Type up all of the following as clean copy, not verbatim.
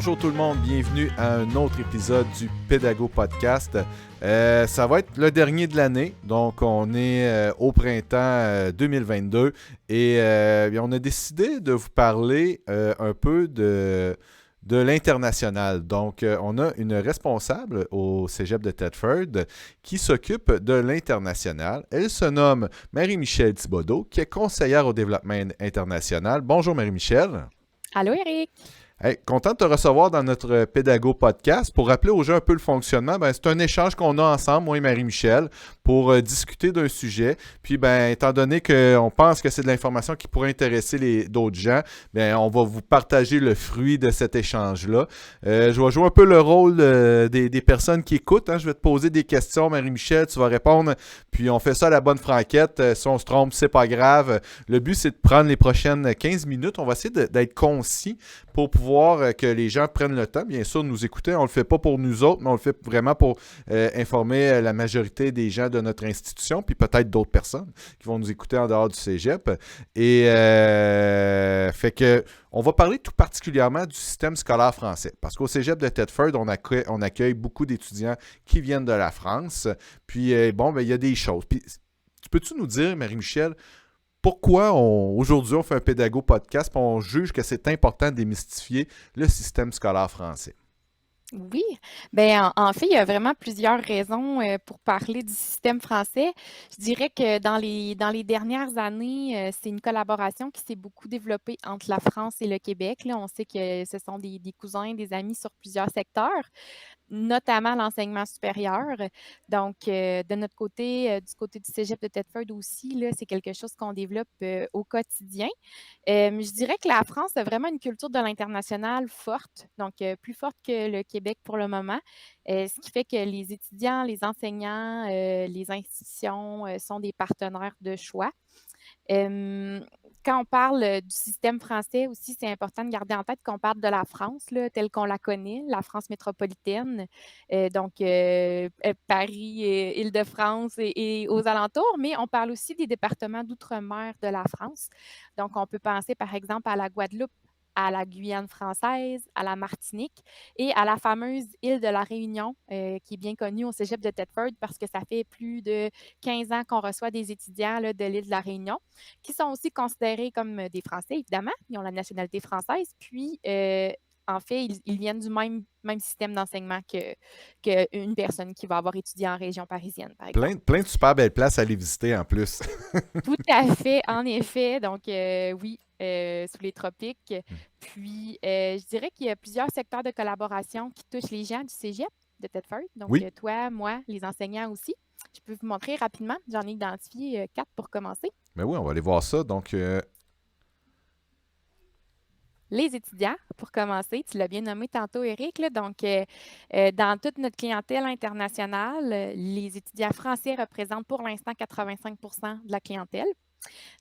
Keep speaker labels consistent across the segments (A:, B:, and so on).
A: Bonjour tout le monde, bienvenue à un autre épisode du Pédago Podcast. Ça va être le dernier de l'année, donc on est au printemps 2022 et on a décidé de vous parler un peu de l'international. Donc, on a une responsable au Cégep de Thetford qui s'occupe de l'international. Elle se nomme Marie-Michèle Thibodeau, qui est conseillère au développement international. Bonjour Marie-Michèle.
B: Allô, Eric.
A: Hey, content de te recevoir dans notre Pédago Podcast. Pour rappeler aux gens un peu le fonctionnement, c'est un échange qu'on a ensemble, moi et Marie-Michèle, pour discuter d'un sujet. Puis, étant donné qu'on pense que c'est de l'information qui pourrait intéresser d'autres gens, on va vous partager le fruit de cet échange-là. Je vais jouer un peu le rôle des personnes qui écoutent. Hein. Je vais te poser des questions, Marie-Michèle, tu vas répondre. Puis, on fait ça à la bonne franquette. Si on se trompe, c'est pas grave. Le but, c'est de prendre les prochaines 15 minutes. On va essayer d'être concis pour pouvoir que les gens prennent le temps, bien sûr, de nous écouter. On ne le fait pas pour nous autres, mais on le fait vraiment pour informer la majorité des gens de notre institution, puis peut-être d'autres personnes qui vont nous écouter en dehors du cégep. Et fait que on va parler tout particulièrement du système scolaire français. Parce qu'au cégep de Thetford, on accueille beaucoup d'étudiants qui viennent de la France. Puis, il y a des choses. Puis, peux-tu nous dire, Marie-Michèle, pourquoi aujourd'hui on fait un pédago podcast et on juge que c'est important de démystifier le système scolaire français?
B: Oui, en fait, il y a vraiment plusieurs raisons pour parler du système français. Je dirais que dans les dernières années, c'est une collaboration qui s'est beaucoup développée entre la France et le Québec. Là, on sait que ce sont des cousins, des amis sur plusieurs secteurs, notamment l'enseignement supérieur. Donc, de notre côté, du côté du Cégep de Thetford aussi, là, c'est quelque chose qu'on développe au quotidien. Je dirais que la France a vraiment une culture de l'international forte, donc plus forte que le Québec pour le moment, ce qui fait que les étudiants, les enseignants, les institutions sont des partenaires de choix. Quand on parle du système français aussi, c'est important de garder en tête qu'on parle de la France là, telle qu'on la connaît, la France métropolitaine, Paris, Île-de-France et aux alentours, mais on parle aussi des départements d'outre-mer de la France. Donc, on peut penser par exemple à la Guadeloupe, à la Guyane française, à la Martinique et à la fameuse île de la Réunion, qui est bien connue au Cégep de Thetford parce que ça fait plus de 15 ans qu'on reçoit des étudiants là, de l'île de la Réunion, qui sont aussi considérés comme des Français, évidemment. Ils ont la nationalité française. Puis, en fait, ils viennent du même système d'enseignement qu'une personne qui va avoir étudié en région parisienne, par exemple.
A: Plein de super belles places à aller visiter en plus.
B: Tout à fait, en effet. Donc, oui, sous les tropiques. Puis, je dirais qu'il y a plusieurs secteurs de collaboration qui touchent les gens du cégep de Thetford. Donc,
A: Oui,
B: toi, moi, les enseignants aussi. Je peux vous montrer rapidement. J'en ai identifié 4 pour commencer.
A: mais oui, on va aller voir ça. Donc,
B: Les étudiants, pour commencer, tu l'as bien nommé tantôt, Eric. Là, donc, dans toute notre clientèle internationale, les étudiants français représentent pour l'instant 85 de la clientèle.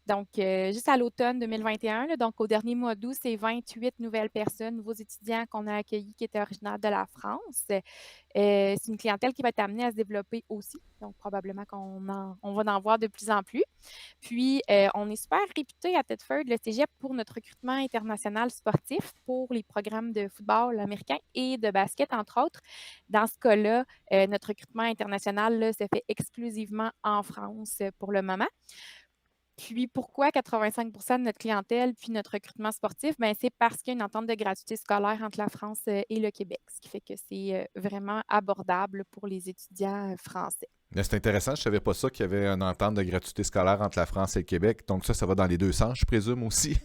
B: Donc, juste à l'automne 2021, là, donc au dernier mois d'août, c'est 28 nouvelles personnes, nouveaux étudiants qu'on a accueillis qui étaient originaires de la France. C'est une clientèle qui va être amenée à se développer aussi. Donc, probablement on va en voir de plus en plus. Puis, on est super réputé à Thetford, le Cégep, pour notre recrutement international sportif pour les programmes de football américain et de basket, entre autres. Dans ce cas-là, notre recrutement international là, se fait exclusivement en France pour le moment. Puis pourquoi 85 de notre clientèle, puis notre recrutement sportif? C'est parce qu'il y a une entente de gratuité scolaire entre la France et le Québec, ce qui fait que c'est vraiment abordable pour les étudiants français.
A: mais c'est intéressant. Je ne savais pas ça qu'il y avait une entente de gratuité scolaire entre la France et le Québec. Donc, ça va dans les deux sens, je présume aussi.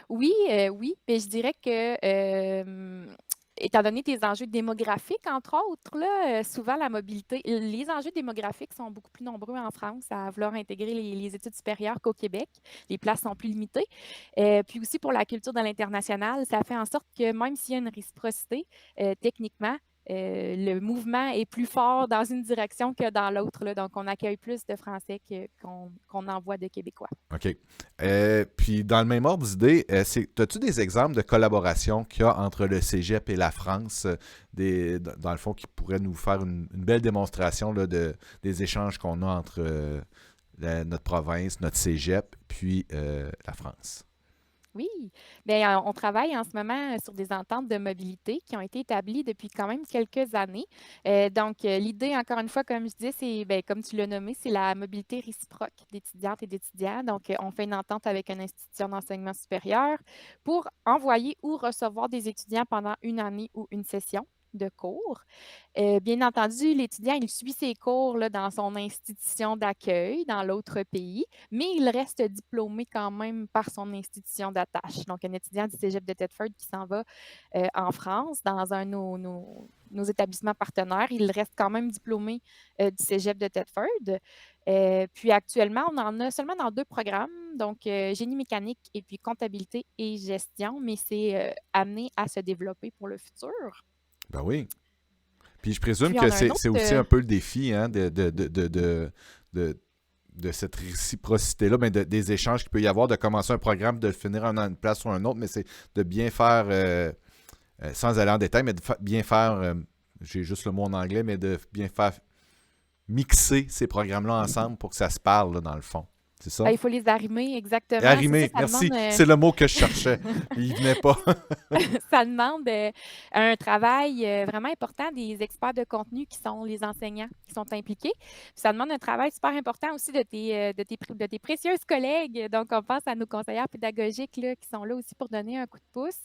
B: Oui, oui, mais je dirais que étant donné tes enjeux démographiques, entre autres, là, souvent la mobilité, les enjeux démographiques sont beaucoup plus nombreux en France à vouloir intégrer les études supérieures qu'au Québec. Les places sont plus limitées. Puis aussi pour la culture de l'international, ça fait en sorte que même s'il y a une réciprocité, techniquement, le mouvement est plus fort dans une direction que dans l'autre, là. Donc, on accueille plus de Français qu'on envoie de Québécois.
A: OK. Puis, dans le même ordre d'idée, as-tu des exemples de collaboration qu'il y a entre le cégep et la France, dans le fond, qui pourraient nous faire une belle démonstration là, des échanges qu'on a entre notre province, notre cégep, puis la France?
B: Oui, bien, on travaille en ce moment sur des ententes de mobilité qui ont été établies depuis quand même quelques années. Donc, l'idée, encore une fois, comme je disais, c'est, bien, comme tu l'as nommé, c'est la mobilité réciproque d'étudiantes et d'étudiants. Donc, on fait une entente avec une institution d'enseignement supérieur pour envoyer ou recevoir des étudiants pendant une année ou une session de cours. Bien entendu, l'étudiant, il suit ses cours là, dans son institution d'accueil dans l'autre pays, mais il reste diplômé quand même par son institution d'attache. Donc, un étudiant du Cégep de Thetford qui s'en va en France dans un de nos établissements partenaires, il reste quand même diplômé du Cégep de Thetford. Puis actuellement, on en a seulement dans 2 programmes, donc génie mécanique et puis comptabilité et gestion, mais c'est amené à se développer pour le futur.
A: Ben oui. Puis je présume
B: Puis
A: que
B: on a un
A: c'est
B: autre,
A: aussi un peu le défi hein, de cette réciprocité-là, ben des échanges qu'il peut y avoir, de commencer un programme, de le finir en une place ou un autre, mais c'est de bien faire, sans aller en détail, mais de bien faire, j'ai juste le mot en anglais, mais de bien faire mixer ces programmes-là ensemble pour que ça se parle, là, dans le fond. C'est ça?
B: il faut les arrimer,
A: Et
B: exactement. C'est ça,
A: arrimer,
B: ça
A: merci.
B: demande,
A: C'est le mot que je cherchais. Il venait pas.
B: ça demande un travail vraiment important des experts de contenu qui sont les enseignants qui sont impliqués. Puis ça demande un travail super important aussi de tes précieuses collègues. Donc, on pense à nos conseillères pédagogiques là, qui sont là aussi pour donner un coup de pouce.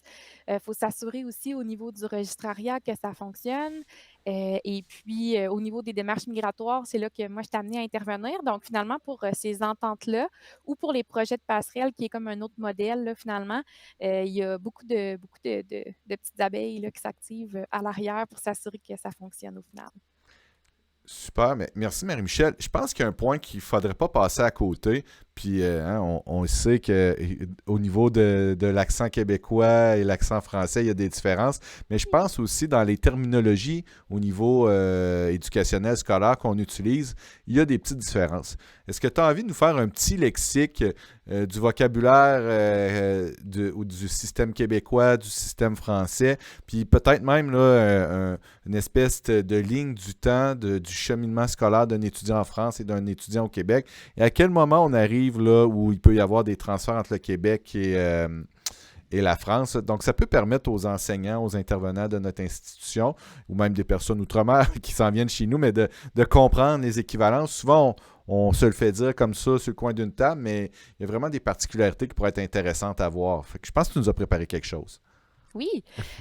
B: Il faut s'assurer aussi au niveau du registrariat que ça fonctionne. Et puis, au niveau des démarches migratoires, c'est là que moi, je t'ai amenée à intervenir. Donc, finalement, pour ces ententes-là ou pour les projets de passerelle, qui est comme un autre modèle, là, finalement, il y a beaucoup de petites abeilles là, qui s'activent à l'arrière pour s'assurer que ça fonctionne au final.
A: Super, mais merci Marie-Michel. Je pense qu'il y a un point qu'il ne faudrait pas passer à côté. Puis hein, on sait qu'au niveau de l'accent québécois et l'accent français, il y a des différences. Mais je pense aussi dans les terminologies au niveau éducationnel, scolaire qu'on utilise, il y a des petites différences. Est-ce que tu as envie de nous faire un petit lexique du vocabulaire ou du système québécois, du système français, puis peut-être même là, une espèce de ligne du temps du cheminement scolaire d'un étudiant en France et d'un étudiant au Québec. Et à quel moment on arrive là où il peut y avoir des transferts entre le Québec et la France. Donc, ça peut permettre aux enseignants, aux intervenants de notre institution, ou même des personnes outre-mer qui s'en viennent chez nous, mais de comprendre les équivalences. Souvent, on se le fait dire comme ça sur le coin d'une table, mais il y a vraiment des particularités qui pourraient être intéressantes à voir. Fait que je pense que tu nous as préparé quelque chose.
B: Oui,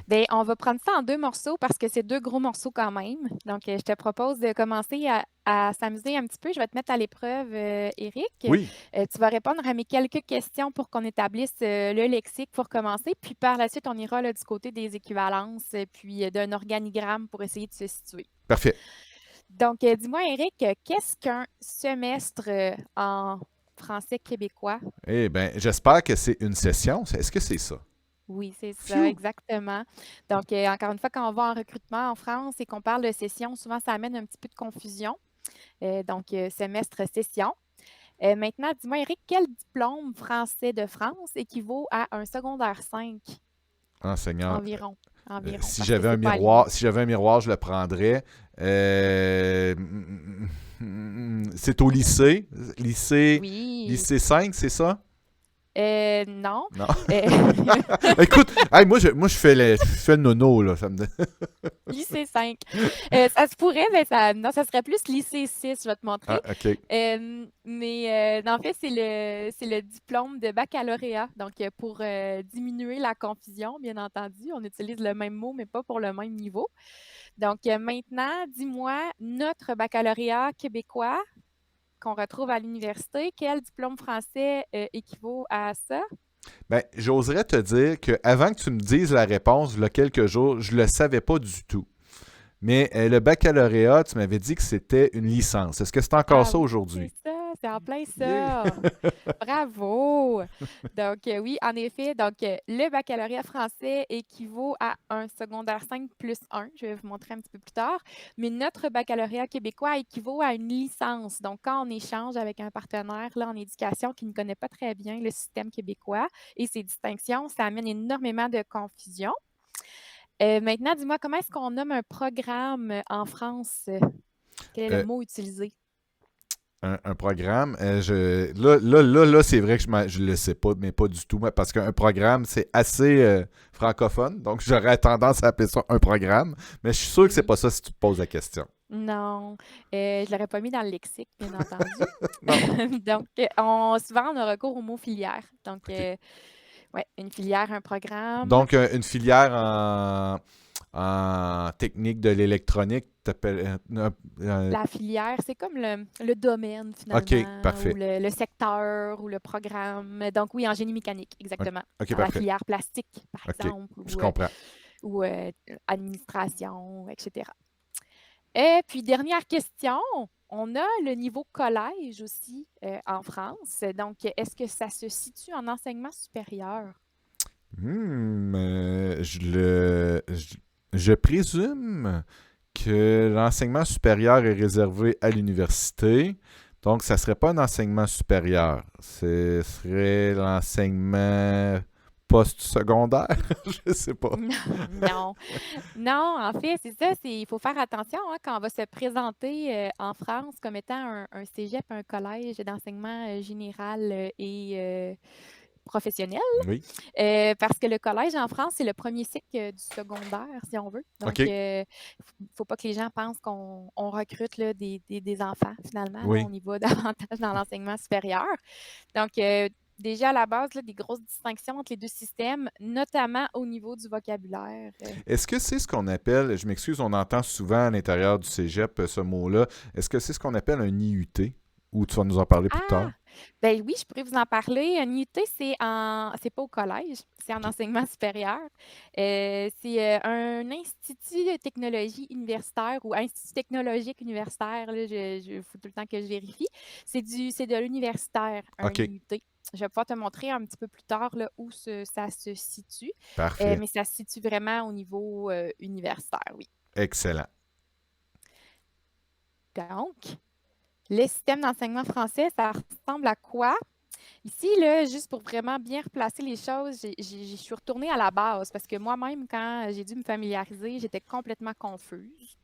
B: bien, on va prendre ça en 2 morceaux parce que c'est 2 gros morceaux quand même. Donc, je te propose de commencer à s'amuser un petit peu. Je vais te mettre à l'épreuve, Éric.
A: Oui,
B: Tu vas répondre à mes quelques questions pour qu'on établisse le lexique pour commencer. Puis par la suite, on ira là, du côté des équivalences, puis d'un organigramme pour essayer de se situer.
A: parfait.
B: Donc, dis-moi, Éric, qu'est-ce qu'un semestre en français québécois?
A: Eh bien, j'espère que c'est une session. Est-ce que c'est ça?
B: Oui, c'est ça,
A: Phew!
B: exactement. Donc, encore une fois, quand on va en recrutement en France et qu'on parle de session, souvent, ça amène un petit peu de confusion. Donc, semestre, session. Maintenant, dis-moi, Eric, quel diplôme français de France équivaut à un secondaire 5
A: Enseignant.
B: environ? Environ,
A: Si
B: parce que
A: j'avais
B: c'est
A: un
B: pas aligné.
A: miroir, si j'avais un miroir, je le prendrais. C'est au lycée. Lycée,
B: Oui.
A: lycée 5, c'est ça?
B: Non.
A: Non.
B: Euh,
A: Écoute, hey, je fais le nono, là.
B: lycée 5. Ça se pourrait, mais non, ça serait plus lycée 6, je vais te montrer.
A: Ah, OK.
B: Mais en fait, c'est le diplôme de baccalauréat. Donc, pour diminuer la confusion, bien entendu, on utilise le même mot, mais pas pour le même niveau. Donc, maintenant, dis-moi, notre baccalauréat québécois qu'on retrouve à l'université, quel diplôme français équivaut à ça?
A: Ben, j'oserais te dire qu'avant que tu me dises la réponse, il y a quelques jours, je ne le savais pas du tout. Mais le baccalauréat, tu m'avais dit que c'était une licence. Est-ce que c'est encore
B: Ah
A: ça
B: oui, c'est
A: aujourd'hui?
B: ça, c'est en plein
A: Yeah!
B: ça. Bravo! Donc, oui, en effet, donc le baccalauréat français équivaut à un secondaire 5 plus 1. Je vais vous montrer un petit peu plus tard. Mais notre baccalauréat québécois équivaut à une licence. Donc, quand on échange avec un partenaire là, en éducation qui ne connaît pas très bien le système québécois et ses distinctions, ça amène énormément de confusion. Maintenant, dis-moi, comment est-ce qu'on nomme un programme en France? Quel est le
A: Euh,
B: mot utilisé?
A: Un programme, c'est vrai que je le sais pas, mais pas du tout, parce qu'un programme, c'est assez francophone, donc j'aurais tendance à appeler ça un programme, mais je suis sûr que c'est
B: Oui.
A: pas ça si tu te poses la question.
B: Non, je l'aurais pas mis dans le lexique, bien entendu.
A: Non.
B: Donc, souvent, on a recours au mot filière. Donc,
A: OK.
B: ouais, une filière, un programme.
A: Donc, une filière en technique de l'électronique, t'appelles...
B: La filière, c'est comme le domaine,
A: OK,
B: finalement, ou
A: parfait.
B: le secteur, ou le programme. Donc, oui, en génie mécanique, exactement.
A: OK,
B: Dans la
A: parfait.
B: filière plastique, par
A: OK,
B: exemple,
A: je
B: ou,
A: comprends.
B: ou administration, etc. Et puis, dernière question, on a le niveau collège aussi en France. Donc, est-ce que ça se situe en enseignement supérieur?
A: Je présume que l'enseignement supérieur est réservé à l'université. Donc, ça ne serait pas un enseignement supérieur. Ce serait l'enseignement post-secondaire. Je sais pas.
B: Non, non, en fait, c'est ça, il faut faire attention hein, quand on va se présenter en France comme étant un cégep, un collège d'enseignement général et professionnel,
A: Oui.
B: parce que le collège en France, c'est le premier cycle du secondaire, si on veut. Donc,
A: OK.
B: il ne faut pas que les gens pensent qu'on recrute là, des enfants, finalement. Là,
A: Oui.
B: on y va davantage dans l'enseignement supérieur. Donc, déjà à la base, là, des grosses distinctions entre les deux systèmes, notamment au niveau du vocabulaire.
A: Est-ce que c'est ce qu'on appelle, je m'excuse, on entend souvent à l'intérieur du cégep ce mot-là, est-ce que c'est ce qu'on appelle un IUT? Ou tu vas nous en parler plus tard?
B: Ah! Ben oui, je pourrais vous en parler. Un IUT, c'est pas au collège, c'est en
A: OK.
B: enseignement supérieur. C'est un institut de technologie universitaire ou institut technologique universitaire. Là, faut tout le temps que je vérifie. C'est de l'universitaire, un
A: OK.
B: IUT. Je vais pouvoir te montrer un petit peu plus tard là, où ça se situe,
A: Parfait.
B: mais ça se situe vraiment au niveau universitaire, oui.
A: Excellent.
B: Donc, le système d'enseignement français, ça ressemble à quoi? Ici, là, juste pour vraiment bien replacer les choses, je suis retournée à la base parce que moi-même, quand j'ai dû me familiariser, j'étais complètement confuse.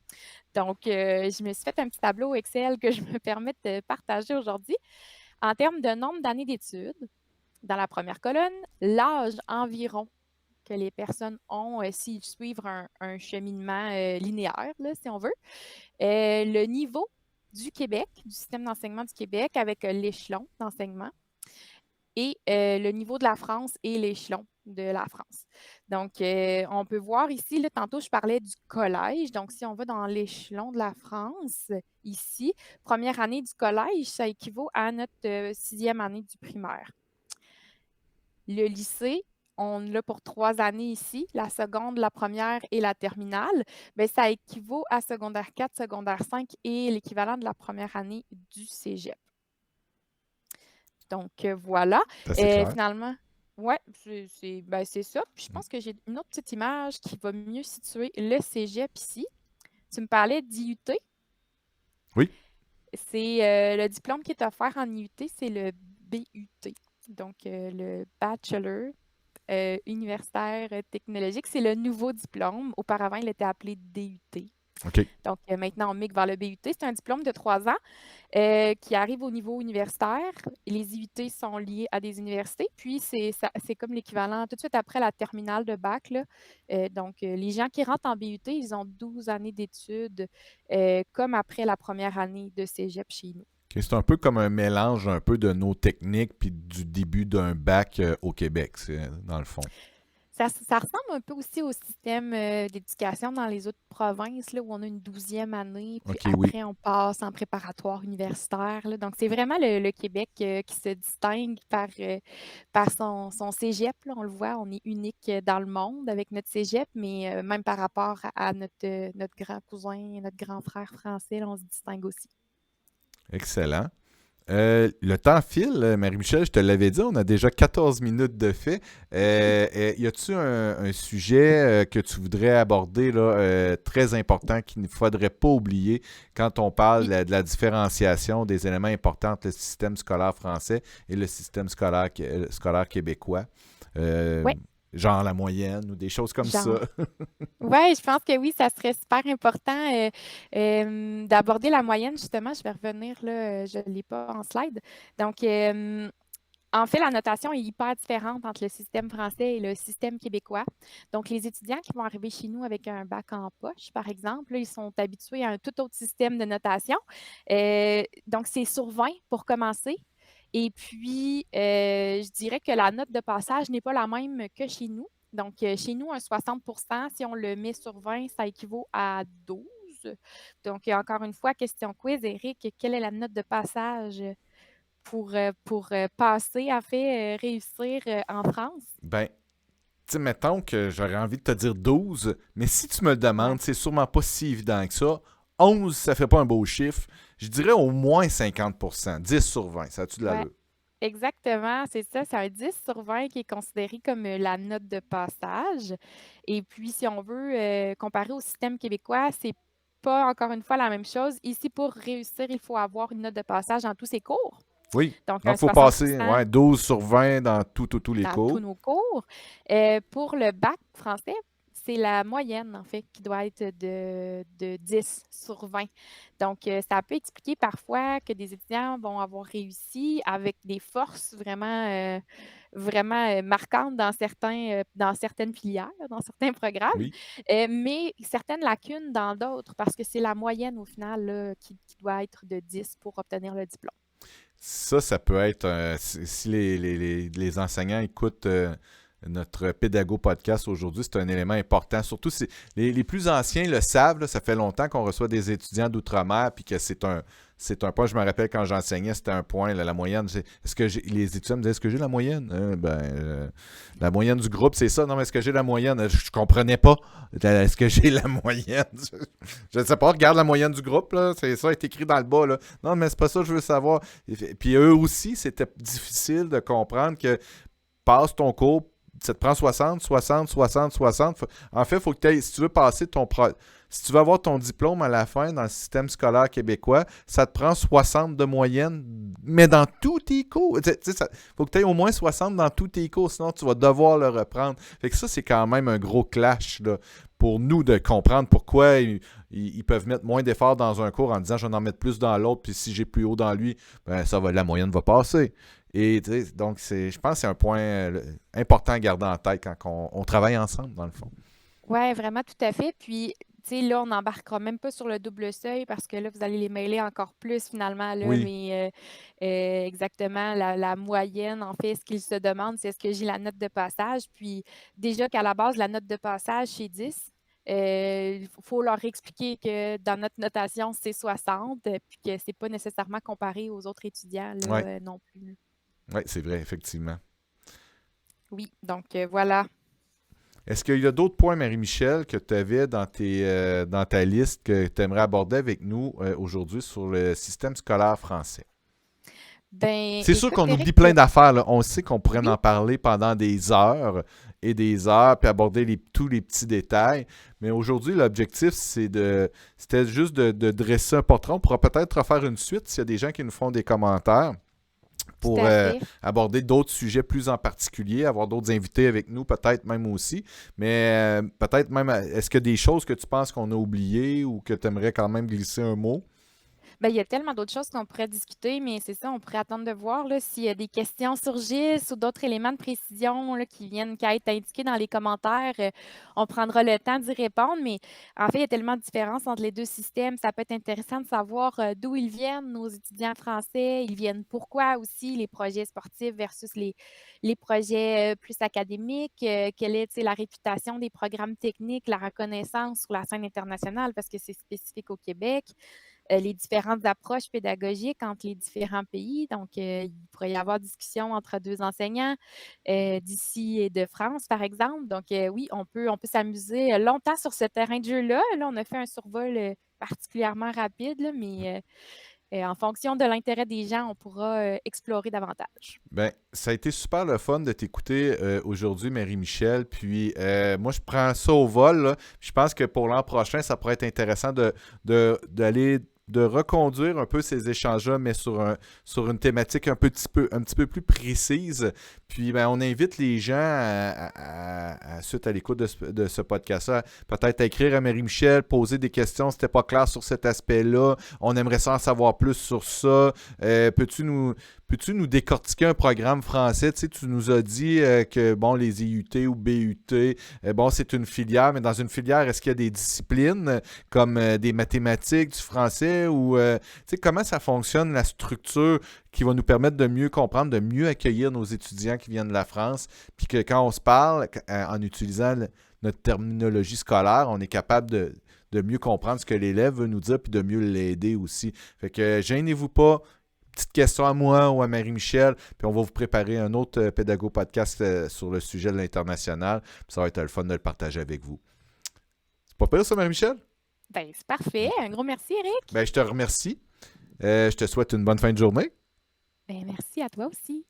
B: Donc, je me suis fait un petit tableau Excel que je me permets de partager aujourd'hui. En termes de nombre d'années d'études, dans la première colonne, l'âge environ que les personnes ont s'ils suivent un cheminement linéaire, là, si on veut. Le niveau du Québec, du système d'enseignement du Québec avec l'échelon d'enseignement et le niveau de la France et l'échelon de la France. Donc, on peut voir ici, là, tantôt, je parlais du collège. Donc, si on va dans l'échelon de la France, ici, première année du collège, ça équivaut à notre sixième année du primaire. Le lycée, on l'a pour 3 années ici, la seconde, la première et la terminale. Bien, ça équivaut à secondaire 4, secondaire 5 et l'équivalent de la première année du cégep. Donc, voilà.
A: C'est assez clair.
B: Finalement, ouais, c'est ça. Puis je pense que j'ai une autre petite image qui va mieux situer le cégep ici. Tu me parlais d'IUT.
A: Oui.
B: C'est le diplôme qui est offert en IUT, c'est le BUT. Donc, le Bachelor universitaire technologique. C'est le nouveau diplôme. Auparavant, il était appelé DUT.
A: OK.
B: Donc, maintenant, on migra vers le BUT. C'est un diplôme de 3 ans qui arrive au niveau universitaire. Les IUT sont liés à des universités. Puis, c'est comme l'équivalent tout de suite après la terminale de bac. Là. Donc, les gens qui rentrent en BUT, ils ont 12 années d'études comme après la première année de cégep chez nous.
A: OK. C'est un peu comme un mélange un peu de nos techniques puis du début d'un bac au Québec, dans le fond.
B: Ça ressemble un peu aussi au système d'éducation dans les autres provinces, là, où on a une 12e année, puis
A: OK, oui.
B: après, on passe en préparatoire universitaire. Là. Donc, c'est vraiment le Québec qui se distingue par son cégep. Là. On le voit, on est unique dans le monde avec notre cégep, mais même par rapport à notre grand cousin, notre grand frère français, là, on se distingue aussi.
A: Excellent. Le temps file, Marie-Michel, je te l'avais dit, on a déjà 14 minutes de fait. Y a-tu un sujet que tu voudrais aborder là, très important qu'il ne faudrait pas oublier quand on parle de la différenciation des éléments importants entre le système scolaire français et le système scolaire québécois?
B: Oui.
A: genre la moyenne ou des choses comme ça.
B: Genre. Oui, je pense que oui, ça serait super important d'aborder la moyenne, justement. Je vais revenir là, je ne l'ai pas en slide. Donc, en fait, la notation est hyper différente entre le système français et le système québécois. Donc, les étudiants qui vont arriver chez nous avec un bac en poche, par exemple, là, ils sont habitués à un tout autre système de notation. Donc, c'est sur 20 pour commencer. Et puis, je dirais que la note de passage n'est pas la même que chez nous. Donc, chez nous, un 60 si on le met sur 20, ça équivaut à 12. Donc, encore une fois, question quiz, Éric, quelle est la note de passage pour passer, en fait, réussir en France?
A: Ben, tu sais, mettons que j'aurais envie de te dire 12, mais si tu me le
B: Ouais.
A: demandes, c'est sûrement pas si évident que ça. 11, ça fait pas un beau chiffre. Je dirais au moins 50%. 10 sur 20, ça a-tu de
B: Ouais,
A: l'allure?
B: exactement, c'est ça. C'est un 10 sur 20 qui est considéré comme la note de passage. Et puis, si on veut comparer au système québécois, c'est pas encore une fois la même chose. Ici, pour réussir, il faut avoir une note de passage dans tous ses cours.
A: Oui.
B: Donc, un
A: Donc, il faut
B: 60
A: passer 12 sur 20 dans tous les
B: dans tous
A: cours.
B: nos cours. Pour le bac français, c'est la moyenne, en fait, qui doit être de 10 sur 20. Donc, ça peut expliquer parfois que des étudiants vont avoir réussi avec des forces vraiment marquantes dans certaines filières, dans certains programmes,
A: Oui.
B: mais certaines lacunes dans d'autres, parce que c'est la moyenne, au final, là, qui doit être de 10 pour obtenir le diplôme.
A: Ça peut être, si les enseignants écoutent notre pédago podcast aujourd'hui, c'est un élément important. Surtout si les plus anciens le savent, là, ça fait longtemps qu'on reçoit des étudiants d'outre-mer, puis que c'est un point. Je me rappelle quand j'enseignais, c'était un point, là, la moyenne. Les étudiants me disaient, est-ce que j'ai la moyenne? La moyenne du groupe, c'est ça. Non, mais est-ce que j'ai la moyenne? Je comprenais pas. Est-ce que j'ai la moyenne? Je ne sais pas, regarde la moyenne du groupe, là. C'est ça, est écrit dans le bas, là. Non, mais c'est pas ça que je veux savoir. Puis eux aussi, c'était difficile de comprendre que passe ton cours, ça te prend 60, 60, 60, 60. En fait, faut que si tu veux passer si tu veux avoir ton diplôme à la fin dans le système scolaire québécois, ça te prend 60 de moyenne, mais dans tous tes cours. Il faut que tu aies au moins 60 dans tous tes cours, sinon tu vas devoir le reprendre. Fait que ça, c'est quand même un gros clash là, pour nous de comprendre pourquoi ils peuvent mettre moins d'efforts dans un cours en disant je vais en mettre plus dans l'autre, puis si j'ai plus haut dans lui, ben la moyenne va passer. Et donc, je pense que c'est un point important à garder en tête quand on travaille ensemble, dans le fond.
B: Oui, vraiment, tout à fait. Puis, tu sais, là, on n'embarquera même pas sur le double seuil parce que là, vous allez les mailer encore plus finalement, là,
A: Oui,
B: mais exactement, la moyenne, en fait, ce qu'ils se demandent, c'est est-ce que j'ai la note de passage. Puis, déjà qu'à la base, la note de passage, c'est 10. Il faut leur expliquer que dans notre notation, c'est 60, puis que c'est pas nécessairement comparé aux autres étudiants là,
A: oui,
B: non plus.
A: ouais, c'est vrai, effectivement.
B: Oui, donc voilà.
A: Est-ce qu'il y a d'autres points, Marie-Michel, que tu avais dans ta liste que tu aimerais aborder avec nous aujourd'hui sur le système scolaire français?
B: Ben,
A: C'est sûr
B: écoute,
A: qu'on
B: Eric,
A: oublie plein d'affaires, là. On sait qu'on pourrait
B: oui.
A: en parler pendant des heures et des heures, puis aborder tous les petits détails. Mais aujourd'hui, l'objectif, c'était juste de dresser un portrait. On pourra peut-être refaire une suite s'il y a des gens qui nous font des commentaires
B: Tout
A: pour
B: à fait.
A: aborder d'autres sujets plus en particulier, avoir d'autres invités avec nous, peut-être même aussi. Mais peut-être même, est-ce qu'il y a des choses que tu penses qu'on a oubliées ou que tu aimerais quand même glisser un mot?
B: Ben, il y a tellement d'autres choses qu'on pourrait discuter, mais c'est ça, on pourrait attendre de voir là, s'il y a des questions surgissent ou d'autres éléments de précision là, qui être indiqués dans les commentaires. On prendra le temps d'y répondre, mais en fait, il y a tellement de différences entre les deux systèmes. Ça peut être intéressant de savoir d'où ils viennent, nos étudiants français. Ils viennent pourquoi aussi, les projets sportifs versus les projets plus académiques. Quelle est la réputation des programmes techniques, la reconnaissance sur la scène internationale, parce que c'est spécifique au Québec. Les différentes approches pédagogiques entre les différents pays. Donc, il pourrait y avoir discussion entre deux enseignants d'ici et de France, par exemple. Donc, oui, on peut s'amuser longtemps sur ce terrain de jeu-là. Là, on a fait un survol particulièrement rapide, là, mais en fonction de l'intérêt des gens, on pourra explorer davantage.
A: Ben, ça a été super le fun de t'écouter aujourd'hui, Marie-Michel. Puis moi, je prends ça au vol, là. Je pense que pour l'an prochain, ça pourrait être intéressant d'aller de reconduire un peu ces échanges-là, mais sur une thématique un petit peu plus précise. Puis ben, on invite les gens, suite à l'écoute de ce podcast-là, peut-être à écrire à Marie-Michel, poser des questions si c'était pas clair sur cet aspect-là. On aimerait ça en savoir plus sur ça. Peux-tu nous décortiquer un programme français? Tu sais, tu nous as dit que bon, les IUT ou BUT, bon, c'est une filière, mais dans une filière, est-ce qu'il y a des disciplines comme des mathématiques, du français ou tu sais, comment ça fonctionne, la structure qui va nous permettre de mieux comprendre, de mieux accueillir nos étudiants qui viennent de la France, puis que quand on se parle, en utilisant notre terminologie scolaire, on est capable de mieux comprendre ce que l'élève veut nous dire, puis de mieux l'aider aussi. Fait que gênez-vous pas. Petite question à moi ou à Marie-Michel, puis on va vous préparer un autre Pédago podcast sur le sujet de l'international. Puis ça va être le fun de le partager avec vous. C'est pas pire ça, Marie-Michel?
B: Ben, c'est parfait. Un gros merci, Eric.
A: Ben, je te remercie. Je te souhaite une bonne fin de journée.
B: Ben, merci à toi aussi.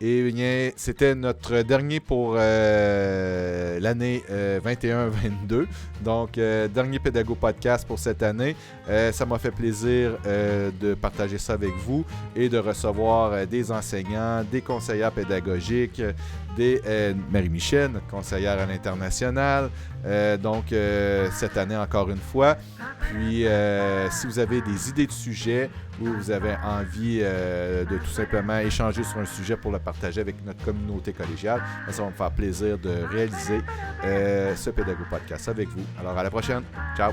A: Et bien, c'était notre dernier pour l'année 21-22. Donc, dernier Pédago Podcast pour cette année. Ça m'a fait plaisir de partager ça avec vous et de recevoir des enseignants, des conseillères pédagogiques, des Marie-Michel, notre conseillère à l'international. Donc, cette année, encore une fois. Puis, si vous avez des idées de sujets ou vous avez envie de tout simplement échanger sur un sujet pour le partager avec notre communauté collégiale, ça va me faire plaisir de réaliser ce Pédago Podcast avec vous. Alors, à la prochaine. Ciao!